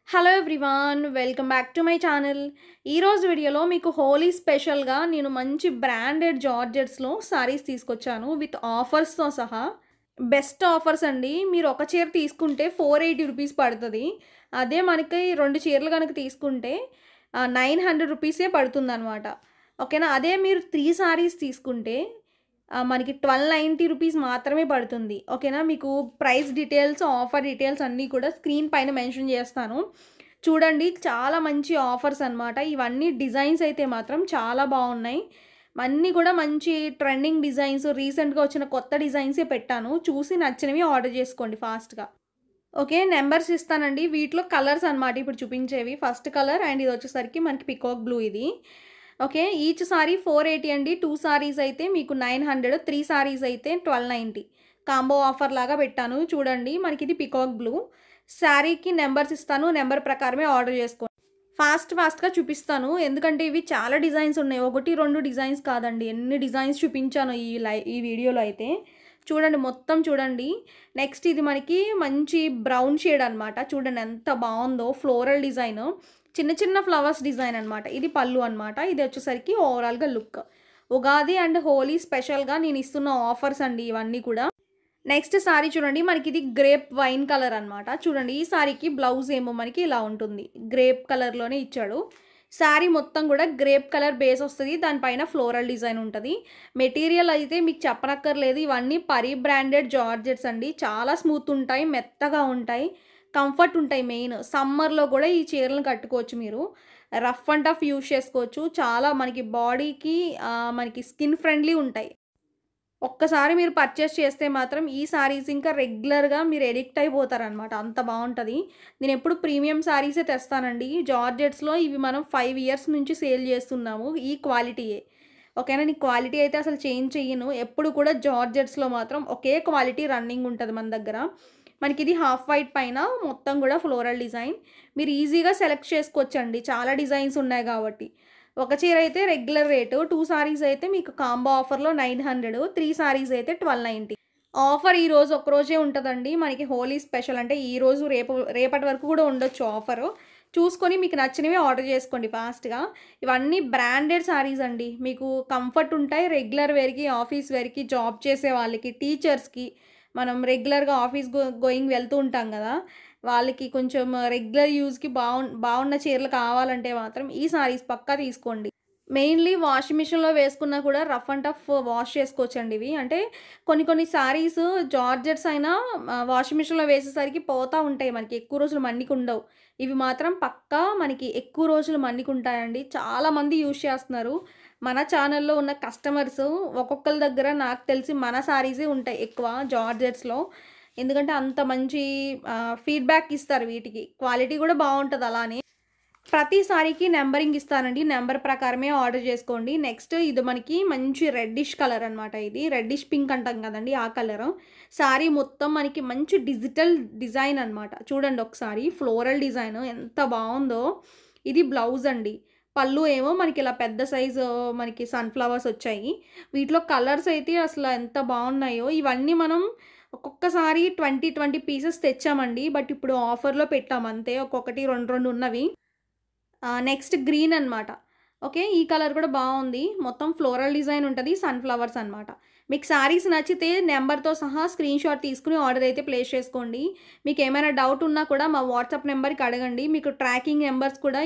Hello everyone welcome back to my channel. ఈరోజు వీడియోలో మీకు హోలీ స్పెషల్గా నేను మంచి బ్రాండెడ్ జార్జెట్స్లో సారీస్ తీసుకొచ్చాను విత్ ఆఫర్స్తో సహా. బెస్ట్ ఆఫర్స్ అండి. మీరు ఒక చీర తీసుకుంటే 480 రూపీస్ పడుతుంది. అదే మనకి 2 చీరలు కనుక తీసుకుంటే 900 రూపీసే పడుతుంది అనమాట. ఓకేనా. అదే మీరు 3 సారీస్ తీసుకుంటే మనకి 1290 రూపీస్ మాత్రమే పడుతుంది. ఓకేనా. మీకు ప్రైస్ డీటెయిల్స్, ఆఫర్ డీటెయిల్స్ అన్నీ కూడా స్క్రీన్ పైన మెన్షన్ చేస్తాను. చూడండి, చాలా మంచి ఆఫర్స్ అనమాట. ఇవన్నీ డిజైన్స్ అయితే మాత్రం చాలా బాగున్నాయి. అన్నీ కూడా మంచి ట్రెండింగ్ డిజైన్స్, రీసెంట్గా వచ్చిన కొత్త డిజైన్సే పెట్టాను. చూసి నచ్చినవి ఆర్డర్ చేసుకోండి ఫాస్ట్గా. ఓకే, నెంబర్స్ ఇస్తానండి. వీటిలో కలర్స్ అనమాట ఇప్పుడు చూపించేవి. ఫస్ట్ కలర్ అండ్ ఇది వచ్చేసరికి మనకి పికాక్ బ్లూ ఇది. ఓకే, ఈచ్ సారీ 480 అండి. 2 సారీస్ అయితే మీకు 900, 3 సారీస్ అయితే 1290. కాంబో ఆఫర్ లాగా పెట్టాను. చూడండి, మనకి ఇది పికాక్ బ్లూ. శారీకి నెంబర్స్ ఇస్తాను, నెంబర్ ప్రకారమే ఆర్డర్ చేసుకోండి. ఫాస్ట్గా చూపిస్తాను, ఎందుకంటే ఇవి చాలా డిజైన్స్ ఉన్నాయి. 1, 2 డిజైన్స్ కాదండి, ఎన్ని డిజైన్స్ చూపించాను ఈ వీడియోలో అయితే. చూడండి, మొత్తం చూడండి. నెక్స్ట్ ఇది మనకి మంచి బ్రౌన్ షేడ్ అనమాట. చూడండి ఎంత బాగుందో, ఫ్లోరల్ డిజైన్, చిన్న చిన్న ఫ్లవర్స్ డిజైన్ అనమాట. ఇది పళ్ళు అనమాట. ఇది వచ్చేసరికి ఓవరాల్గా లుక్. ఉగాది అండ్ హోలీ స్పెషల్గా నేను ఇస్తున్న ఆఫర్స్ అండి ఇవన్నీ కూడా. నెక్స్ట్ సారీ చూడండి, మనకి ఇది గ్రేప్ వైన్ కలర్ అనమాట. చూడండి, ఈ సారీకి బ్లౌజ్ ఏమో మనకి ఇలా ఉంటుంది, గ్రేప్ కలర్లోనే ఇచ్చాడు. శారీ మొత్తం కూడా గ్రేప్ కలర్ బేస్ వస్తుంది, దానిపైన ఫ్లోరల్ డిజైన్ ఉంటుంది. మెటీరియల్ అయితే మీకు చెప్పనక్కర్లేదు, ఇవన్నీ పరి బ్రాండెడ్ జార్జెట్స్ అండి. చాలా స్మూత్ ఉంటాయి, మెత్తగా ఉంటాయి, కంఫర్ట్ ఉంటాయి. మెయిన్ సమ్మర్లో కూడా ఈ చీరలను కట్టుకోవచ్చు మీరు. రఫ్ అండ్ టఫ్ యూజ్ చేసుకోవచ్చు. చాలా మనకి బాడీకి మనకి స్కిన్ ఫ్రెండ్లీ ఉంటాయి. ఒక్కసారి మీరు పర్చేస్ చేస్తే మాత్రం ఈ సారీస్ ఇంకా రెగ్యులర్గా మీరు ఎడిక్ట్ అయిపోతారనమాట, అంత బాగుంటుంది. నేను ఎప్పుడు ప్రీమియం సారీసే తెస్తానండి. జార్జెట్స్లో ఇవి మనం 5 ఇయర్స్ నుంచి సేల్ చేస్తున్నాము, ఈ క్వాలిటీయే. ఓకేనా. నీ క్వాలిటీ అయితే అసలు చేంజ్ చెయ్యను. ఎప్పుడు కూడా జార్జెట్స్లో మాత్రం ఒకే క్వాలిటీ రన్నింగ్ ఉంటుంది మన దగ్గర. మనకి ఇది హాఫ్ వైట్ పైన మొత్తం కూడా ఫ్లోరల్ డిజైన్. మీరు ఈజీగా సెలెక్ట్ చేసుకోవచ్చండి, చాలా డిజైన్స్ ఉన్నాయి కాబట్టి. ఒక చీర అయితే రెగ్యులర్ రేటు, 2 సారీస్ అయితే మీకు కాంబో ఆఫర్లో 900, 3 సారీస్ అయితే 1290. ఆఫర్ ఈరోజు ఒక్కరోజే ఉంటుందండి మనకి. హోలీ స్పెషల్ అంటే ఈరోజు రేపటి వరకు కూడా ఉండొచ్చు ఆఫరు. చూసుకొని మీకు నచ్చినవి ఆర్డర్ చేసుకోండి ఫాస్ట్గా. ఇవన్నీ బ్రాండెడ్ సారీస్ అండి, మీకు కంఫర్ట్ ఉంటాయి. రెగ్యులర్ వేర్కి, ఆఫీస్ వేర్కి, జాబ్ చేసే వాళ్ళకి, టీచర్స్కి, మనం రెగ్యులర్గా ఆఫీస్ గోయింగ్ వెళ్తూ ఉంటాం కదా, వాళ్ళకి కొంచెం రెగ్యులర్ యూజ్కి బాగున్న చీరలు కావాలంటే మాత్రం ఈ సారీస్ పక్కా తీసుకోండి. మెయిన్లీ వాషింగ్ మిషన్లో వేసుకున్నా కూడా రఫ్ అండ్ టఫ్ వాష్ చేసుకోవచ్చండి ఇవి. అంటే కొన్ని సారీస్ జార్జెట్స్ అయినా వాషింగ్ మిషన్లో వేసేసరికి పోతూ ఉంటాయి, మనకి ఎక్కువ రోజులు మన్నిక ఉండవు. ఇవి మాత్రం పక్కా మనకి ఎక్కువ రోజులు మన్నిక ఉంటాయండి. చాలామంది యూజ్ చేస్తున్నారు. మన ఛానల్లో ఉన్న కస్టమర్స్ ఒక్కొక్కరి దగ్గర నాకు తెలిసి మన సారీసే ఉంటాయి ఎక్కువ జార్జెట్స్లో. ఎందుకంటే అంత మంచి ఫీడ్బ్యాక్ ఇస్తారు వీటికి. క్వాలిటీ కూడా బాగుంటుంది. అలానే ప్రతి సారీకి నెంబరింగ్ ఇస్తానండి, నెంబర్ ప్రకారమే ఆర్డర్ చేసుకోండి. నెక్స్ట్ ఇది మనకి మంచి రెడ్డిష్ కలర్ అనమాట. ఇది రెడ్డిష్ పింక్ అంటాం కదండి, ఆ కలర్. సారీ మొత్తం మనకి మంచి డిజిటల్ డిజైన్ అనమాట. చూడండి ఒకసారి, ఫ్లోరల్ డిజైన్ ఎంత బాగుందో. ఇది బ్లౌజ్ అండి. పళ్ళు ఏమో మనకి ఇలా పెద్ద సైజు మనకి సన్ఫ్లవర్స్ వచ్చాయి. వీటిలో కలర్స్ అయితే అసలు ఎంత బాగున్నాయో. ఇవన్నీ మనం ఒక్కొక్కసారి 20 పీసెస్ తెచ్చామండి, బట్ ఇప్పుడు ఆఫర్లో పెట్టాం అంతే. ఒక్కొక్కటి 2 ఉన్నవి. నెక్స్ట్ గ్రీన్ అనమాట. ఓకే, ఈ కలర్ కూడా బాగుంది. మొత్తం ఫ్లోరల్ డిజైన్ ఉంటుంది, సన్ఫ్లవర్స్ అనమాట. మీకు శారీస్ నచ్చితే నెంబర్తో సహా స్క్రీన్ షాట్ తీసుకుని ఆర్డర్ అయితే ప్లేస్ చేసుకోండి. మీకు ఏమైనా డౌట్ ఉన్నా కూడా మా వాట్సాప్ నెంబర్కి అడగండి. మీకు ట్రాకింగ్ నెంబర్స్ కూడా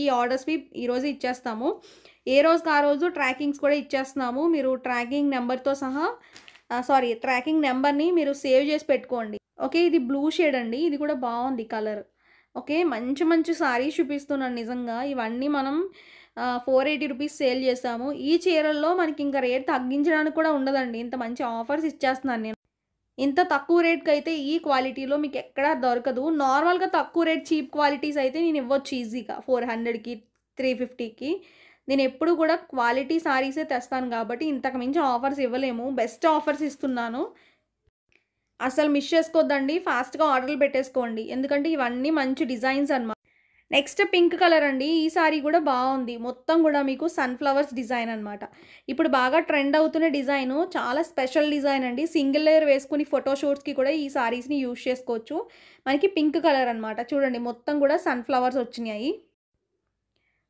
ఈ ఆర్డర్స్వి ఈరోజే ఇచ్చేస్తాము. ఏ రోజుకి ఆ రోజు ట్రాకింగ్స్ కూడా ఇచ్చేస్తున్నాము. మీరు ట్రాకింగ్ నెంబర్తో సహా ట్రాకింగ్ నెంబర్ని మీరు సేవ్ చేసి పెట్టుకోండి. ఓకే, ఇది బ్లూ షేడ్ అండి. ఇది కూడా బాగుంది కలర్. ఓకే, మంచి సారీస్ చూపిస్తున్నాను నిజంగా. ఇవన్నీ మనం 480 రూపీస్ సేల్ చేస్తాము. ఈ చీరల్లో మనకి ఇంకా రేట్ తగ్గించడానికి కూడా ఉండదండి, ఇంత మంచి ఆఫర్స్ ఇచ్చేస్తున్నాను నేను. ఇంత తక్కువ రేట్కి అయితే ఈ క్వాలిటీలో మీకు ఎక్కడా దొరకదు. నార్మల్గా తక్కువ రేట్ చీప్ క్వాలిటీస్ అయితే నేను ఇవ్వచ్చు ఈజీగా 400కి, 350కి. నేను ఎప్పుడు కూడా క్వాలిటీ సారీసే తెస్తాను కాబట్టి ఇంతకు మించి ఆఫర్స్ ఇవ్వలేము. బెస్ట్ ఆఫర్స్ ఇస్తున్నాను, అసలు మిస్ చేసుకోవద్దండి. ఫాస్ట్గా ఆర్డర్లు పెట్టేసుకోండి, ఎందుకంటే ఇవన్నీ మంచి డిజైన్స్ అనమాట. నెక్స్ట్ పింక్ కలర్ అండి. ఈ సారీ కూడా బాగుంది. మొత్తం కూడా మీకు సన్‌ఫ్లవర్స్ డిజైన్ అనమాట. ఇప్పుడు బాగా ట్రెండ్ అవుతున్న డిజైను. చాలా స్పెషల్ డిజైన్ అండి. సింగిల్ లేయర్ వేసుకొని ఫోటో షూట్స్‌కి కూడా ఈ సారీస్‌ని యూజ్ చేసుకోవచ్చు. మనకి పింక్ కలర్ అనమాట. చూడండి మొత్తం కూడా సన్‌ఫ్లవర్స్ వచ్చినాయి.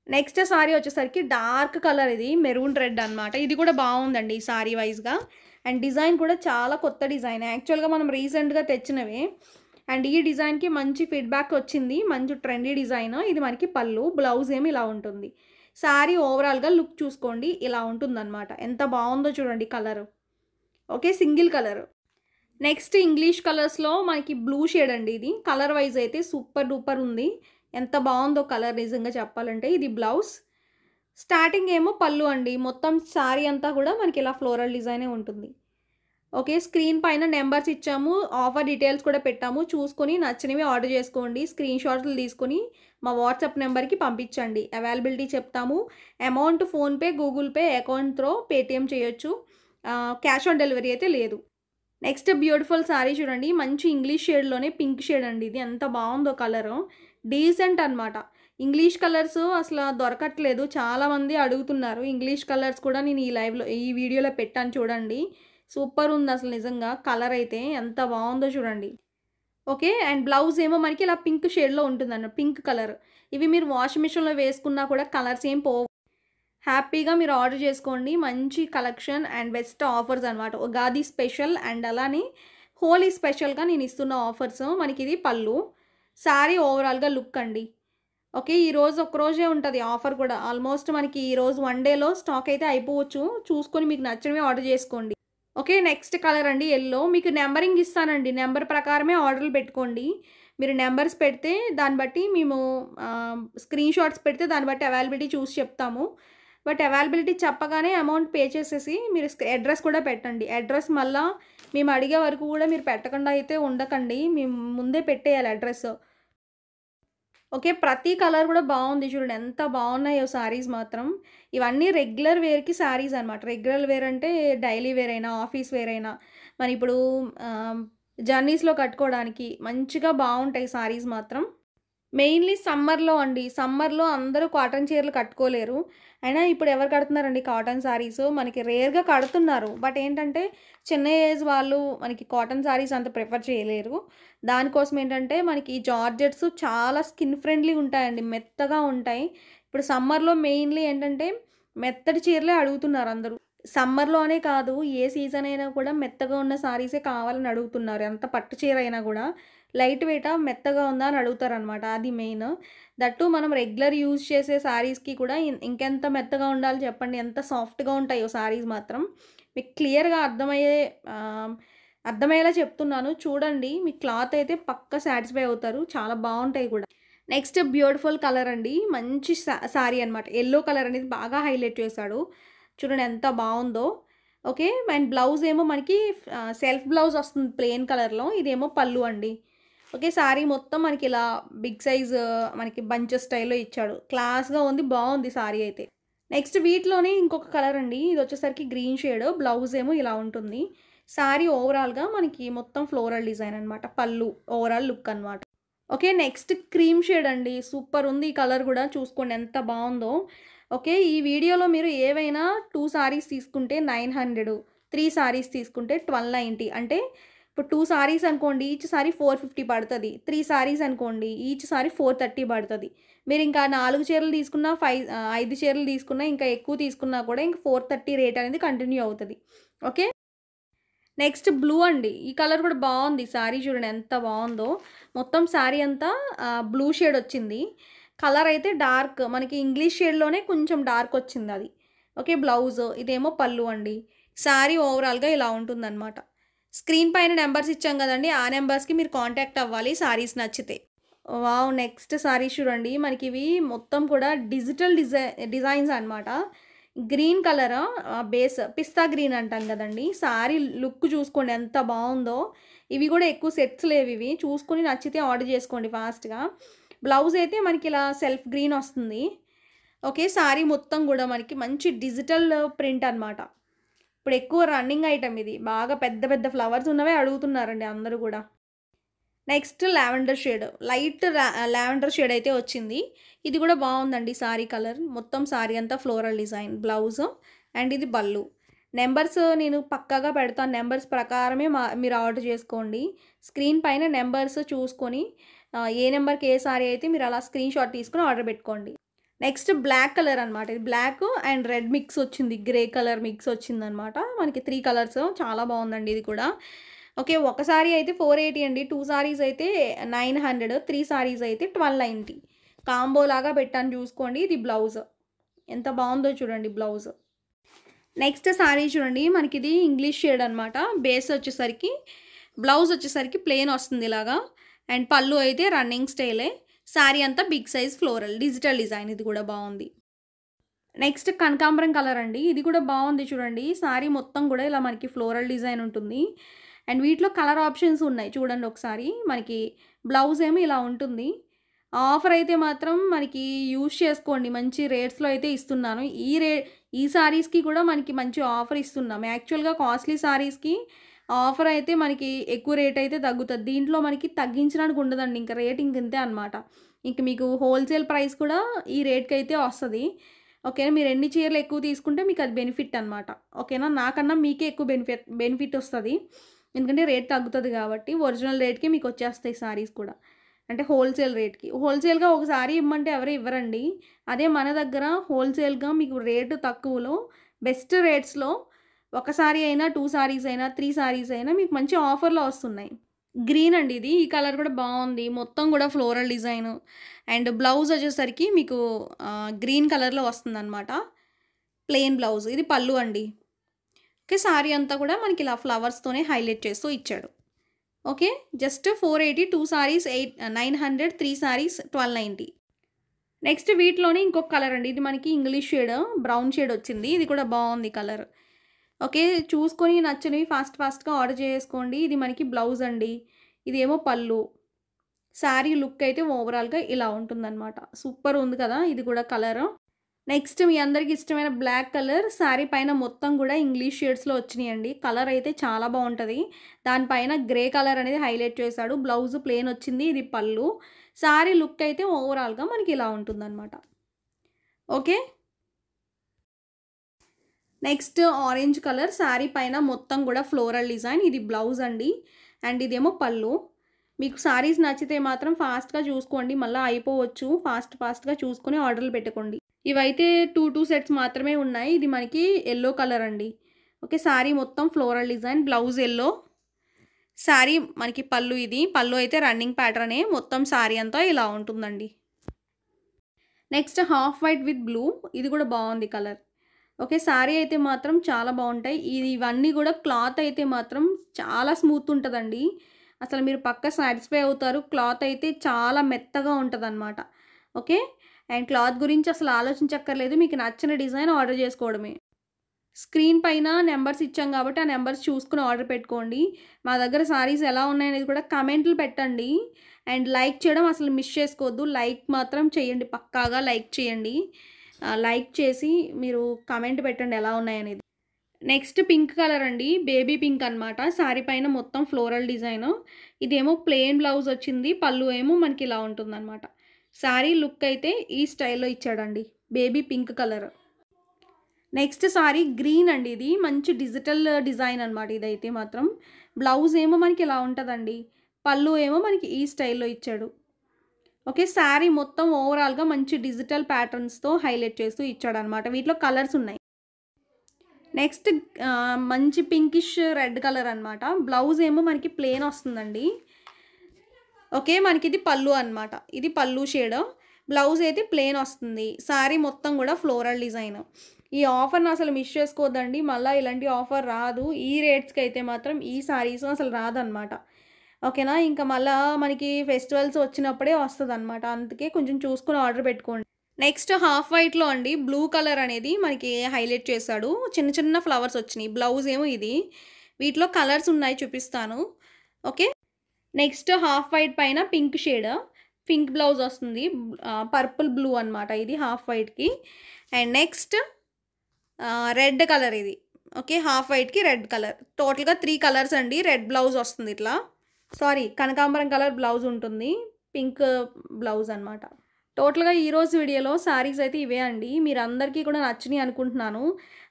నెక్స్ట్ సారీ వచ్చేసరికి డార్క్ కలర్ ఇది. మెరూన్ రెడ్ అనమాట. ఇది కూడా బాగుందండి ఈ సారీ వైస్‌గా. అండ్ డిజైన్ కూడా చాలా కొత్త డిజైన్. యాక్చువల్‌గా మనం రీసెంట్‌గా తెచ్చినవే. అండ్ ఈ డిజైన్‌కి మంచి ఫీడ్‌బ్యాక్ వచ్చింది. మంచి ట్రెండీ డిజైన్. ఇది మనకి పళ్ళు. బ్లౌజ్ ఏమో ఇలా ఉంటుంది. సారీ ఓవరాల్‌గా లుక్ చూసుకోండి. ఇలా ఉంటుందన్నమాట. ఎంత బాగుందో చూడండి colour. Okay. Single colour. Next English కలర్స్‌లో మనకి బ్లూ షేడ్ అండి ఇది. కలర్ వైస్ అయితే సూపర్ డూపర్ ఉంది. ఎంత బావుందో కలర్ నిజంగా చెప్పాలంటే. ఇది బ్లౌజ్. స్టార్టింగ్ ఏమో పళ్ళు అండి. మొత్తం సారీ అంతా కూడా మనకి ఇలా ఫ్లోరల్ డిజైనే ఉంటుంది. ఓకే. స్క్రీన్ పైన నంబర్స్ ఇచ్చాము. ఆఫర్ డీటెయిల్స్ కూడా పెట్టాము. చూసుకొని నచ్చినవి ఆర్డర్ చేసుకోండి. స్క్రీన్ షాట్లు తీసుకొని మా వాట్సాప్ నంబర్‌కి పంపించండి. అవైలబిలిటీ చెప్తాము. Amount PhonePe, Google pay account throw Paytm చేయొచ్చు. క్యాష్ ఆన్ డెలివరీ అయితే లేదు. నెక్స్ట్ బ్యూటిఫుల్ సారీ చూడండి. మంచి ఇంగ్లీష్ షేడ్‌లోనే పింక్ షేడ్ అండి ఇది. ఎంత బావుందో కలరు. డీసెంట్ అనమాట. ఇంగ్లీష్ కలర్స్ అసల దొరకట్లేదు. చాలామంది అడుగుతున్నారు. ఇంగ్లీష్ కలర్స్ కూడా నేను ఈ వీడియోలో పెట్టాను చూడండి. సూపర్ ఉంది అసలు నిజంగా. కలర్ అయితే ఎంత బావుందో చూడండి. ఓకే. అండ్ బ్లౌజ్ ఏమో మనకి ఇలా పింక్ షేడ్‌లో ఉంటుందన్న పింక్ కలర్. ఇవి మీరు వాషింగ్ మిషన్‌లో వేసుకున్నా కూడా కలర్స్ ఏం పోవు. హ్యాపీగా మీరు ఆర్డర్ చేసుకోండి. మంచి కలెక్షన్ అండ్ బెస్ట్ ఆఫర్స్ అనమాట. ఉగాది స్పెషల్ అండ్ అలానే హోలీ స్పెషల్‌గా నేను ఇస్తున్న ఆఫర్స్. మనకిది పళ్ళు. సారీ ఓవరాల్‌గా లుక్ అండి. ఓకే. ఈరోజు ఒక్కరోజే ఉంటది ఆఫర్ కూడా. ఆల్మోస్ట్ మనకి ఈరోజు వన్ డేలో స్టాక్ అయితే అయిపోవచ్చు. చూసుకొని మీకు నచ్చినవి ఆర్డర్ చేసుకోండి. ఓకే. నెక్స్ట్ కలర్ అండి యెల్లో. మీకు నంబరింగ్ ఇస్తానండి. నంబర్ ప్రకారమే ఆర్డర్‌లు పెట్టుకోండి. మీరు నంబర్స్ పెడితే దాన్ని బట్టి మేము స్క్రీన్ షాట్స్ పెడితే దాన్ని బట్టి అవైలబిలిటీ చూసి చెప్తాము. బట్ అవైలబిలిటీ చెప్పగానే అమౌంట్ పే చేసేసి మీరు అడ్రస్ కూడా పెట్టండి. అడ్రస్ మళ్ళా మేము అడిగే వరకు కూడా మీరు పెట్టకుండా అయితే ఉండకండి. మేము ముందే పెట్టేయాలి అడ్రస్. ఓకే. ప్రతి కలర్ కూడా బావుంది చూడండి. ఎంత బావున్నాయో సారీస్ మాత్రం. ఇవన్నీ రెగ్యులర్ వేర్‌కి సారీస్ అనమాట. రెగ్యులర్ వేర్ అంటే డైలీ వేర్ అయినా, ఆఫీస్ వేర్ అయినా, మరిప్పుడు ఆహ్, జర్నీస్‌లో కట్టుకోవడానికి మంచిగా బావుంటాయి సారీస్ మాత్రం. మెయిన్‌లీ సమ్మర్‌లో అండి. సమ్మర్‌లో అందరూ కాటన్ చీరలు కట్టుకోలేరు. అయినా ఇప్పుడు ఎవరు కడుతున్నారండి కాటన్ సారీసు. మనకి రేర్‌గా కడుతున్నారు. బట్ ఏంటంటే చిన్న ఏజ్ వాళ్ళు మనకి కాటన్ సారీస్ అంత ప్రిఫర్ చేయలేరు. దానికోసం ఏంటంటే మనకి ఈ జార్జెట్స్ చాలా స్కిన్ ఫ్రెండ్లీ ఉంటాయండి. మెత్తగా ఉంటాయి. ఇప్పుడు సమ్మర్‌లో మెయిన్‌లీ ఏంటంటే మెత్తటి చీరలే అడుగుతున్నారు అందరూ. సమ్మర్‌లో అనే కాదు ఏ సీజన్ అయినా కూడా మెత్తగా ఉన్న సారీసే కావాలని అడుగుతున్నారు. ఎంత పట్టు చీర అయినా కూడా. లైట్ వెయిటా? మెత్తగా ఉందా? అని అడుగుతారనమాట. అది మెయిన్. దట్టు మనం రెగ్యులర్ యూజ్ చేసే శారీస్‌కి కూడా ఇంకెంత మెత్తగా ఉండాలి చెప్పండి. ఎంత సాఫ్ట్‌గా ఉంటాయో శారీస్ మాత్రం. మీకు క్లియర్‌గా అర్థమయ్యేలా చెప్తున్నాను. చూడండి. మీ క్లాత్ అయితే పక్కా సాటిస్ఫై అవుతారు. చాలా బావుంటాయి కూడా. నెక్స్ట్ బ్యూటిఫుల్ కలర్ అండి. మంచి సారీ అనమాట. యెల్లో కలర్ అనేది బాగా హైలైట్ చేశాడు. చూడండి ఎంత బావుందో. ఓకే. అండ్ బ్లౌజ్ ఏమో మనకి సెల్ఫ్ బ్లౌజ్ వస్తుంది ప్లెయిన్ కలర్‌లో. ఇదేమో పళ్ళు అండి. ఓకే. సారీ మొత్తం మనకిలా బిగ్ సైజ్ మనకి బంచెస్ స్టైల్‌లో ఇచ్చాడు. క్లాస్‌గా ఉంది. బావుంది సారీ అయితే. నెక్స్ట్ వీటిలోనే ఇంకొక కలర్ అండి. ఇదొచ్చేసరికి గ్రీన్ షేడ్. బ్లౌజ్ ఏమో ఇలా ఉంటుంది. సారీ ఓవరాల్‌గా మనకి మొత్తం ఫ్లోరల్ డిజైన్ అనమాట. పళ్ళు ఓవరాల్ లుక్ అనమాట. ఓకే. నెక్స్ట్ క్రీమ్ షేడ్ అండి. సూపర్ ఉంది ఈ కలర్ గూడా. చూసుకోండి ఎంత బావుందో. ఓకే. ఈ వీడియోలో మీరు ఏవైనా 2 సారీస్ తీసుకుంటే 900, 3 సారీస్ తీసుకుంటే 1290 అంటే ఇప్పుడు 2 సారీస్ అనుకోండి. ఈచ్ సారీ 450 పడతది. 3 సారీస్ అనుకోండి. ఈచ్ సారీ 430 పడతది. మీరింకా 4 చీరలు తీసుకున్నా 5 చీరలు తీసుకున్నా ఇంకా ఎక్కువ తీసుకున్నా కూడా ఇంక 430 రేట్ అనేది కంటిన్యూ అవుతది. ఓకే. నెక్స్ట్ బ్లూ అండి. ఈ కలర్ కూడా బావుంది. సారీ చూడండి ఎంత బావుందో. మొత్తం సారీ అంతా బ్లూ షేడ్ వచ్చింది. కలర్ అయితే డార్క్ మనకి ఇంగ్లీష్ షేడ్‌లోనే కొంచెం డార్క్ వచ్చిందది. ఓకే. బ్లౌజ్ ఇదేమో పళ్ళు అండి. సారీ ఓవరాల్‌గా ఇలా ఉంటుందనమాట. స్క్రీన్ పైన నంబర్స్ ఇచ్చాం గదండీ! ఆ నంబర్స్‌కి మీరు కాంటాక్ట్ అవ్వాలి సారీస్ నచ్చితే. వావ్! నెక్స్ట్ సారీస్ చూడండి. మనకివి మొత్తం కూడా డిజిటల్ డిజైన్స్ అనమాట. గ్రీన్ కలర్ బేస్ పిస్తా గ్రీన్ అంటాం గదండీ! సారీ లుక్ చూసుకోండి ఎంత బావుందో. ఇవి గూడా ఎక్కువ సెట్స్ లేవివి. చూసుకొని నచ్చితే ఆర్డర్ చేసుకోండి ఫాస్ట్‌గా. బ్లౌజ్ అయితే మనకిలా సెల్ఫ్ గ్రీన్ వస్తుంది. ఓకే. సారీ మొత్తం గూడా మనకి మంచి డిజిటల్ ప్రింట్ అనమాట. ఇప్పుడు ఎక్కువ రన్నింగ్ ఐటెమ్ ఇది. బాగా పెద్ద పెద్ద ఫ్లవర్స్ ఉన్నవే అడుగుతున్నారండి అందరూ గూడా. Next lavender shade, light lavender shade అయితే వచ్చింది. ఇది కూడా బాగుందండి సారీ కలర్. మొత్తం సారీ అంతా ఫ్లోరల్ డిజైన్, బ్లౌజ్ అండ్ ఇది పళ్ళు. నెంబర్స్ నేను పక్కాగా పెడతాను, నెంబర్స్ ప్రకారమే మీరు ఆర్డర్ చేసుకోండి. స్క్రీన్ పైన నెంబర్స్ చూసుకొని ఏ నెంబర్కి ఏ సారీ అయితే మీరు అలా స్క్రీన్ షాట్ తీసుకొని ఆర్డర్ పెట్టుకోండి. నెక్స్ట్ బ్లాక్ కలర్ అనమాట. ఇది బ్లాక్ అండ్ రెడ్ మిక్స్ వచ్చింది, గ్రే కలర్ మిక్స్ వచ్చిందనమాట. మనకి 3 కలర్స్, చాలా బాగుందండి ఇది కూడా. ఓకే, ఒక సారీ అయితే 480 అండి, 2 సారీస్ అయితే 900, 3 సారీస్ అయితే 1290. కాంబో లాగా పెట్టాను చూసుకోండి. ఇది బ్లౌజ్ ఎంత బాగుందో చూడండి బ్లౌజ్. నెక్స్ట్ సారీ చూడండి, మనకి ఇది ఇంగ్లీష్ షేడ్ అనమాట. బేస్ వచ్చేసరికి, బ్లౌజ్ వచ్చేసరికి ప్లెయిన్ వస్తుంది ఇలాగా, అండ్ పళ్ళు అయితే రన్నింగ్ స్టైలే. సారీ అంతా big size floral digital design, ఇది కూడా బాగుంది. నెక్స్ట్ కనకాంబరం కలర్ అండి, ఇది కూడా బాగుంది చూడండి. సారీ మొత్తం కూడా ఇలా మనకి ఫ్లోరల్ డిజైన్ ఉంటుంది, అండ్ వీటిలో కలర్ ఆప్షన్స్ ఉన్నాయి చూడండి ఒకసారి. మనకి బ్లౌజ్ ఏమో ఇలా ఉంటుంది. ఆఫర్ అయితే మాత్రం మనకి యూజ్ చేసుకోండి, మంచి రేట్స్లో అయితే ఇస్తున్నాను. ఈ సారీస్కి కూడా మనకి మంచి ఆఫర్ ఇస్తున్నాం. యాక్చువల్గా కాస్ట్లీ సారీస్కి ఆఫర్ అయితే మనకి ఎక్కువ రేట్ అయితే తగ్గుతుంది, దీంట్లో మనకి తగ్గించడానికి ఉండదండి. ఇంకా రేట్ ఇంతే అనమాట. ఇంక మీకు హోల్సేల్ ప్రైస్ కూడా ఈ రేట్కి అయితే వస్తుంది. ఓకేనా, మీరు ఎన్ని చీరలు ఎక్కువ తీసుకుంటే మీకు అది బెనిఫిట్ అనమాట. ఓకేనా, నాకన్నా మీకే ఎక్కువ బెనిఫిట్ వస్తుంది, ఎందుకంటే రేట్ తగ్గుతుంది కాబట్టి. ఒరిజినల్ రేట్కి మీకు వచ్చేస్తాయి సారీస్ కూడా, అంటే హోల్సేల్ రేట్కి. హోల్సేల్గా ఒక సారీ ఇవ్వమంటే ఎవరు ఇవ్వరండి. అదే మన దగ్గర హోల్సేల్గా మీకు రేటు తక్కువలో బెస్ట్ రేట్స్లో ఒక సారీ అయినా, 2 సారీస్ అయినా, 3 సారీస్ అయినా మీకు మంచి ఆఫర్లో వస్తున్నాయి. గ్రీన్ అండి ఇది, ఈ కలర్ కూడా బాగుంది. మొత్తం కూడా ఫ్లోరల్ డిజైన్, అండ్ బ్లౌజ్ వచ్చేసరికి మీకు గ్రీన్ కలర్లో వస్తుందన్నమాట. ప్లెయిన్ బ్లౌజ్, ఇది పళ్ళు అండి. ఓకే, సారీ అంతా కూడా మనకి ఇలా ఫ్లవర్స్తోనే హైలైట్ చేస్తూ ఇచ్చాడు. Okay, just 480, 2 saris 900, 3 saris 1290. Next వీటిలోనే ఇంకొక కలర్ అండి, ఇది మనకి ఇంగ్లీష్ షేడ్, బ్రౌన్ షేడ్ వచ్చింది. ఇది కూడా బాగుంది కలర్. ఓకే, చూసుకొని నచ్చినవి ఫాస్ట్గా ఆర్డర్ చేసుకోండి. ఇది మనకి బ్లౌజ్ అండి, ఇదేమో పళ్ళు. శారీ లుక్ అయితే ఓవరాల్గా ఇలా ఉంటుందన్నమాట. సూపర్ ఉంది కదా ఇది కూడా కలర్. నెక్స్ట్ మీ అందరికి ఇష్టమైన బ్లాక్ కలర్, శారీ పైన మొత్తం కూడా ఇంగ్లీష్ షేడ్స్లో వచ్చినాయండి. కలర్ అయితే చాలా బాగుంటుంది. దానిపైన గ్రే కలర్ అనేది హైలైట్ చేశాడు. బ్లౌజ్ ప్లెయిన్ వచ్చింది, ఇది పళ్ళు. శారీ లుక్ అయితే ఓవరాల్గా మనకి ఇలా ఉంటుందన్నమాట. Okay, next orange colour, sari పైన మొత్తం కూడా ఫ్లోరల్ డిజైన్, ఇది బ్లౌజ్ అండి, అండ్ ఇదేమో పళ్ళు. మీకు సారీస్ నచ్చితే మాత్రం ఫాస్ట్గా చూసుకోండి, మళ్ళీ అయిపోవచ్చు. ఫాస్ట్గా చూసుకొని ఆర్డర్లు పెట్టుకోండి. ఇవైతే 2 సెట్స్ మాత్రమే ఉన్నాయి. ఇది మనకి ఎల్లో కలర్ అండి. ఓకే, శారీ మొత్తం floral design, blouse yellow, sari మనకి పళ్ళు. ఇది పళ్ళు అయితే రన్నింగ్ ప్యాటర్నే, మొత్తం శారీ అంతా ఇలా ఉంటుందండి. Next half white with blue, ఇది కూడా బాగుంది కలర్. ఓకే, శారీ అయితే మాత్రం చాలా బాగుంటాయి. ఇవన్నీ కూడా క్లాత్ అయితే మాత్రం చాలా స్మూత్ ఉంటుందండి. అసలు మీరు పక్క సాటిస్ఫై అవుతారు. క్లాత్ అయితే చాలా మెత్తగా ఉంటుందన్నమాట. ఓకే, అండ్ క్లాత్ గురించి అసలు ఆలోచించక్కర్లేదు, మీకు నచ్చిన డిజైన్ ఆర్డర్ చేసుకోవడమే. స్క్రీన్ పైన నెంబర్స్ ఇచ్చాం కాబట్టి ఆ నెంబర్స్ చూసుకుని ఆర్డర్ పెట్టుకోండి. మా దగ్గర సారీస్ ఎలా ఉన్నాయనేది కూడా కమెంట్లు పెట్టండి, అండ్ లైక్ చేయడం అసలు మిస్ చేసుకోవద్దు. లైక్ మాత్రం చేయండి, పక్కాగా లైక్ చేయండి. లైక్ చేసి మీరు కమెంట్ పెట్టండి ఎలా ఉన్నాయనేది. నెక్స్ట్ పింక్ కలర్ అండి, బేబీ పింక్ అనమాట. శారీ పైన మొత్తం ఫ్లోరల్ డిజైన్, ఇదేమో ప్లెయిన్ బ్లౌజ్ వచ్చింది, పళ్ళు ఏమో మనకి ఇలా ఉంటుందన్నమాట. శారీ లుక్ అయితే ఈ స్టైల్లో ఇచ్చాడండి, baby pink colour. Next sorry green అండి, ఇది మంచి డిజిటల్ డిజైన్ అనమాట. ఇదైతే మాత్రం బ్లౌజ్ ఏమో మనకి ఇలా ఉంటుందండి, పళ్ళు ఏమో మనకి ఈ స్టైల్లో ఇచ్చాడు. ఓకే, శారీ మొత్తం ఓవరాల్గా మంచి డిజిటల్ ప్యాటర్న్స్తో హైలైట్ చేస్తూ ఇచ్చాడు అనమాట. వీటిలో కలర్స్ ఉన్నాయి. నెక్స్ట్ మంచి పింకిష్ రెడ్ కలర్ అనమాట. బ్లౌజ్ ఏమో మనకి ప్లెయిన్ వస్తుందండి. ఓకే, మనకి ఇది పళ్ళు అనమాట, ఇది పళ్ళు షేడ్. బ్లౌజ్ అయితే ప్లెయిన్ వస్తుంది. శారీ మొత్తం కూడా ఫ్లోరల్ డిజైన్. ఈ ఆఫర్ని అసలు మిస్ చేసుకోవద్దండి, మళ్ళీ ఇలాంటి ఆఫర్ రాదు. ఈ రేట్స్కి అయితే మాత్రం ఈ సారీస్ అసలు రాదనమాట. ఓకేనా, ఇంకా మళ్ళీ మనకి ఫెస్టివల్స్ వచ్చినప్పుడే వస్తుంది అనమాట. అందుకే కొంచెం చూసుకుని ఆర్డర్ పెట్టుకోండి. నెక్స్ట్ హాఫ్ వైట్లో అండి, బ్లూ కలర్ అనేది మనకి హైలైట్ చేశాడు. చిన్న చిన్న ఫ్లవర్స్ వచ్చినాయి. బ్లౌజ్ ఏమో ఇది. వీటిలో కలర్స్ ఉన్నాయి, చూపిస్తాను. ఓకే, నెక్స్ట్ హాఫ్ వైట్ పైన పింక్ షేడ్, పింక్ బ్లౌజ్ వస్తుంది, పర్పుల్ బ్లూ అనమాట ఇది హాఫ్ వైట్కి. అండ్ నెక్స్ట్ రెడ్ కలర్ ఇది. ఓకే, హాఫ్ వైట్కి రెడ్ కలర్. టోటల్గా 3 కలర్స్ అండి. రెడ్ బ్లౌజ్ వస్తుంది ఇట్లా. సారీ కనకాంబరం కలర్ బ్లౌజ్ ఉంటుంది. పింక్ బ్లౌజ్ అనమాట. టోటల్‌గా ఈరోజు వీడియోలో శారీస్ అయితే ఇవే అండి. మీరందరికీ కూడా నచ్చినియి అనుకుంటున్నాను.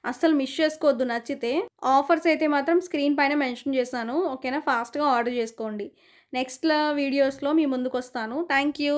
అస్సలు మిస్ చేసుకోవద్దు నచ్చితే. ఆఫర్స్ అయితే మాత్రం స్క్రీన్ పైన మెన్షన్ చేశాను. ఓకేనా? ఫాస్ట్‌గా ఆర్డర్ చేసుకోండి. నెక్స్ట్ వీడియోస్‌లో మీ ముందుకొస్తాను. Thank you.